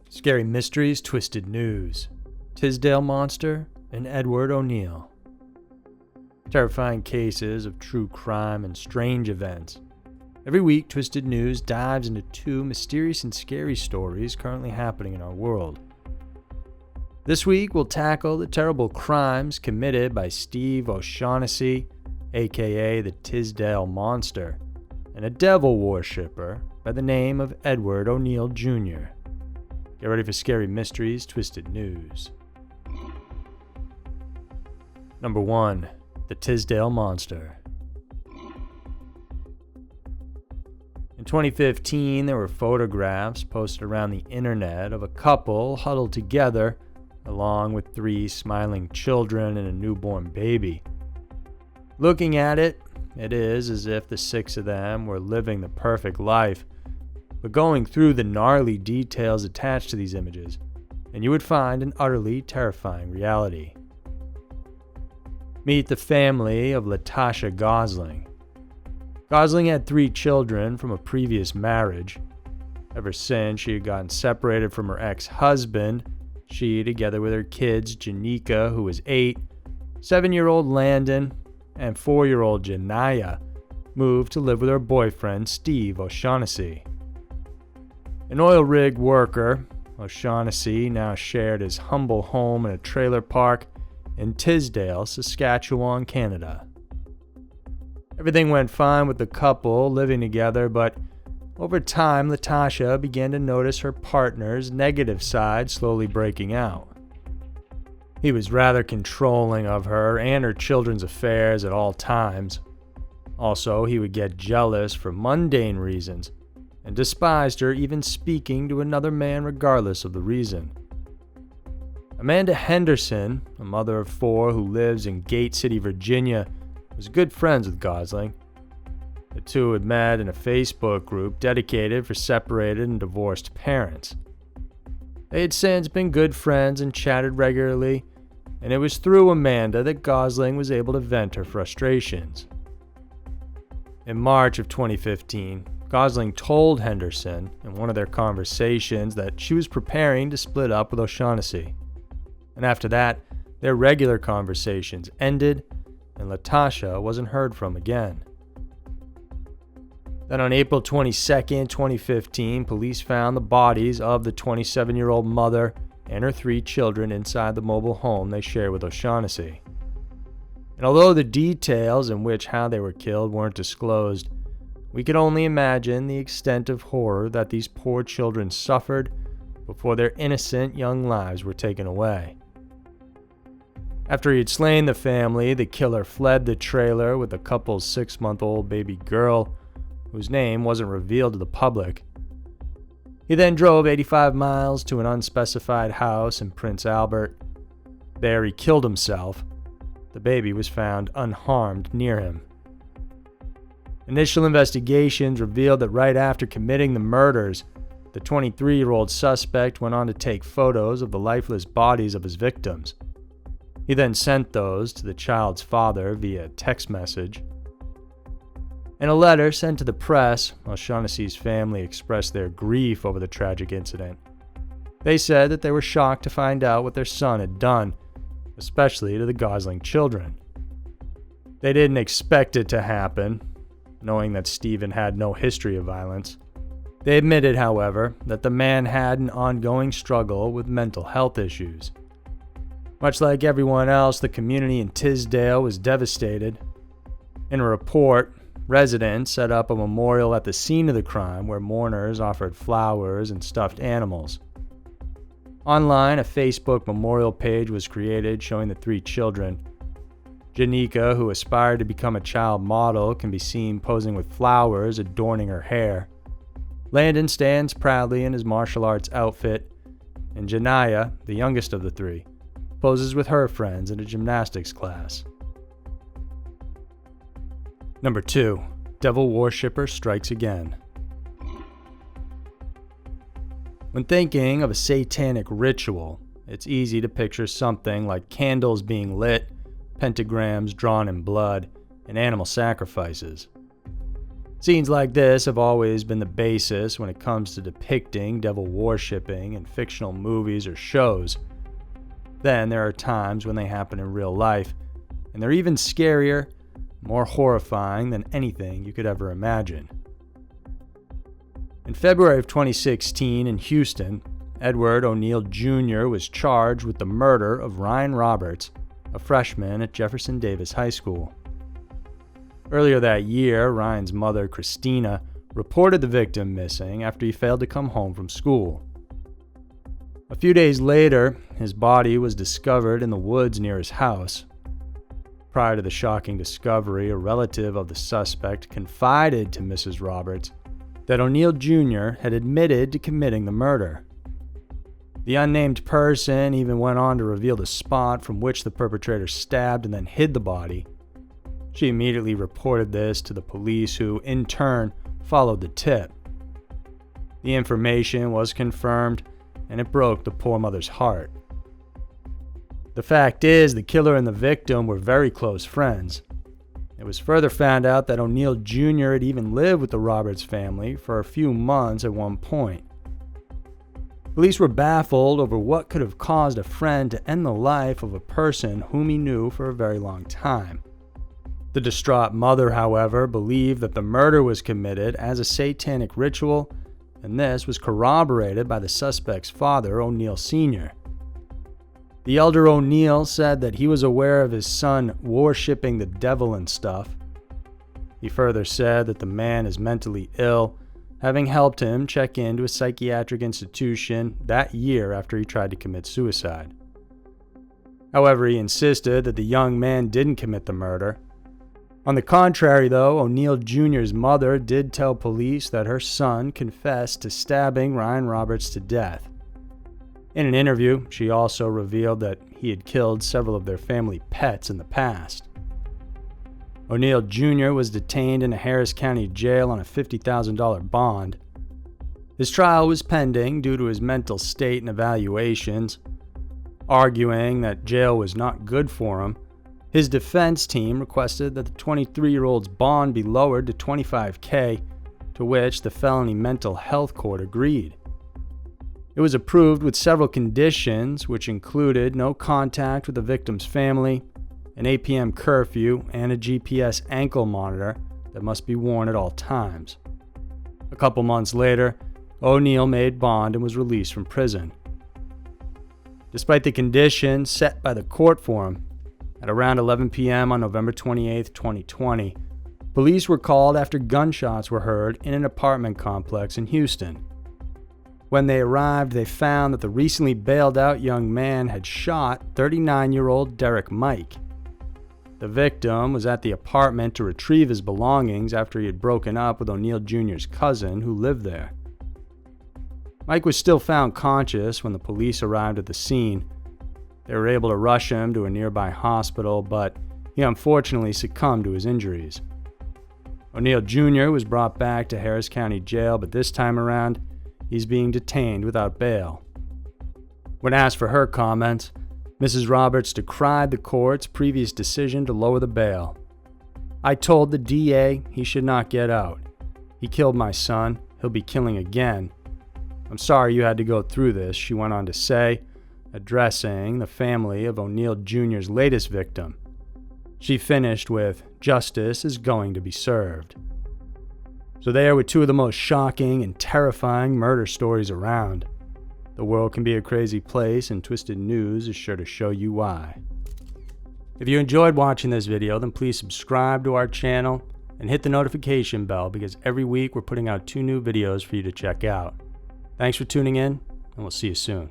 Scary Mysteries, Twisted News, Tisdale Monster, and Edward O'Neill. Terrifying cases of true crime and strange events. Every week, Twisted News dives into two mysterious and scary stories currently happening in our world. This week, we'll tackle the terrible crimes committed by Steve O'Shaughnessy, aka the Tisdale Monster, and a devil worshipper by the name of Edward O'Neill Jr. Get ready for Scary Mysteries, Twisted News. Number 1. The Tisdale Monster. In 2015, there were photographs posted around the internet of a couple huddled together, along with 3 smiling children and a newborn baby. Looking at it, it is as if the 6 of them were living the perfect life. But going through the gnarly details attached to these images, and you would find an utterly terrifying reality. Meet the family of Latasha Gosling. Gosling had 3 children from a previous marriage. Ever since she had gotten separated from her ex-husband, she, together with her kids Janika, who was 8, 7-year-old Landon, and 4-year-old Janaya, moved to live with her boyfriend Steve O'Shaughnessy. An oil rig worker, O'Shaughnessy now shared his humble home in a trailer park in Tisdale, Saskatchewan, Canada. Everything went fine with the couple living together, but over time, Latasha began to notice her partner's negative side slowly breaking out. He was rather controlling of her and her children's affairs at all times. Also, he would get jealous for mundane reasons, and despised her even speaking to another man regardless of the reason. Amanda Henderson, a mother of 4 who lives in Gate City, Virginia, was good friends with Gosling. The two had met in a Facebook group dedicated for separated and divorced parents. They had since been good friends and chatted regularly, and it was through Amanda that Gosling was able to vent her frustrations. In March of 2015, Gosling told Henderson in one of their conversations that she was preparing to split up with O'Shaughnessy. And after that, their regular conversations ended, and Latasha wasn't heard from again. Then on April 22, 2015, police found the bodies of the 27-year-old mother and her 3 children inside the mobile home they shared with O'Shaughnessy. And although the details in which how they were killed weren't disclosed, we could only imagine the extent of horror that these poor children suffered before their innocent young lives were taken away. After he had slain the family, the killer fled the trailer with the couple's 6-month-old baby girl, whose name wasn't revealed to the public. He then drove 85 miles to an unspecified house in Prince Albert. There he killed himself. The baby was found unharmed near him. Initial investigations revealed that right after committing the murders, the 23-year-old suspect went on to take photos of the lifeless bodies of his victims. He then sent those to the child's father via text message. In a letter sent to the press, O'Shaughnessy's family expressed their grief over the tragic incident. They said that they were shocked to find out what their son had done, especially to the Gosling children. They didn't expect it to happen, knowing that Stephen had no history of violence. They admitted, however, that the man had an ongoing struggle with mental health issues. Much like everyone else, the community in Tisdale was devastated. In a report, residents set up a memorial at the scene of the crime where mourners offered flowers and stuffed animals. Online, a Facebook memorial page was created showing the 3 children. Janika, who aspired to become a child model, can be seen posing with flowers adorning her hair. Landon stands proudly in his martial arts outfit, and Janaya, the youngest of the 3, poses with her friends in a gymnastics class. Number 2. Devil Worshipper Strikes Again. When thinking of a satanic ritual, it's easy to picture something like candles being lit, pentagrams drawn in blood, and animal sacrifices. Scenes like this have always been the basis when it comes to depicting devil worshipping in fictional movies or shows. Then there are times when they happen in real life, and they're even scarier, more horrifying than anything you could ever imagine. In February of 2016 in Houston, Edward O'Neal Jr. was charged with the murder of Ryan Roberts, a freshman at Jefferson Davis High School. Earlier that year, Ryan's mother, Christina, reported the victim missing after he failed to come home from school. A few days later, his body was discovered in the woods near his house. Prior to the shocking discovery, a relative of the suspect confided to Mrs. Roberts that O'Neal Jr. had admitted to committing the murder. The unnamed person even went on to reveal the spot from which the perpetrator stabbed and then hid the body. She immediately reported this to the police, who, in turn, followed the tip. The information was confirmed, and it broke the poor mother's heart. The fact is, the killer and the victim were very close friends. It was further found out that O'Neal Jr. had even lived with the Roberts family for a few months at one point. Police were baffled over what could have caused a friend to end the life of a person whom he knew for a very long time. The distraught mother, however, believed that the murder was committed as a satanic ritual, and this was corroborated by the suspect's father, O'Neal Sr. The elder O'Neal said that he was aware of his son worshipping the devil and stuff. He further said that the man is mentally ill, having helped him check into a psychiatric institution that year after he tried to commit suicide. However, he insisted that the young man didn't commit the murder. On the contrary, though, O'Neal Jr.'s mother did tell police that her son confessed to stabbing Ryan Roberts to death. In an interview, she also revealed that he had killed several of their family pets in the past. O'Neal Jr. was detained in a Harris County jail on a $50,000 bond. His trial was pending due to his mental state and evaluations. Arguing that jail was not good for him, his defense team requested that the 23-year-old's bond be lowered to $25,000, to which the felony mental health court agreed. It was approved with several conditions, which included no contact with the victim's family, an 8 p.m. curfew, and a GPS ankle monitor that must be worn at all times. A couple months later, O'Neal made bond and was released from prison. Despite the conditions set by the court for him, at around 11 p.m. on November 28, 2020, police were called after gunshots were heard in an apartment complex in Houston. When they arrived, they found that the recently bailed out young man had shot 39-year-old Derek Mike. The victim was at the apartment to retrieve his belongings after he had broken up with O'Neal Jr.'s cousin, who lived there. Mike was still found conscious when the police arrived at the scene. They were able to rush him to a nearby hospital, but he unfortunately succumbed to his injuries. O'Neal Jr. was brought back to Harris County Jail, but this time around, he's being detained without bail. When asked for her comments, Mrs. Roberts decried the court's previous decision to lower the bail. "I told the DA he should not get out. He killed my son. He'll be killing again. I'm sorry you had to go through this," she went on to say, addressing the family of O'Neal Jr.'s latest victim. She finished with, "Justice is going to be served." So there were two of the most shocking and terrifying murder stories around. The world can be a crazy place, and Twisted News is sure to show you why. If you enjoyed watching this video, then please subscribe to our channel and hit the notification bell, because every week we're putting out 2 new videos for you to check out. Thanks for tuning in, and we'll see you soon.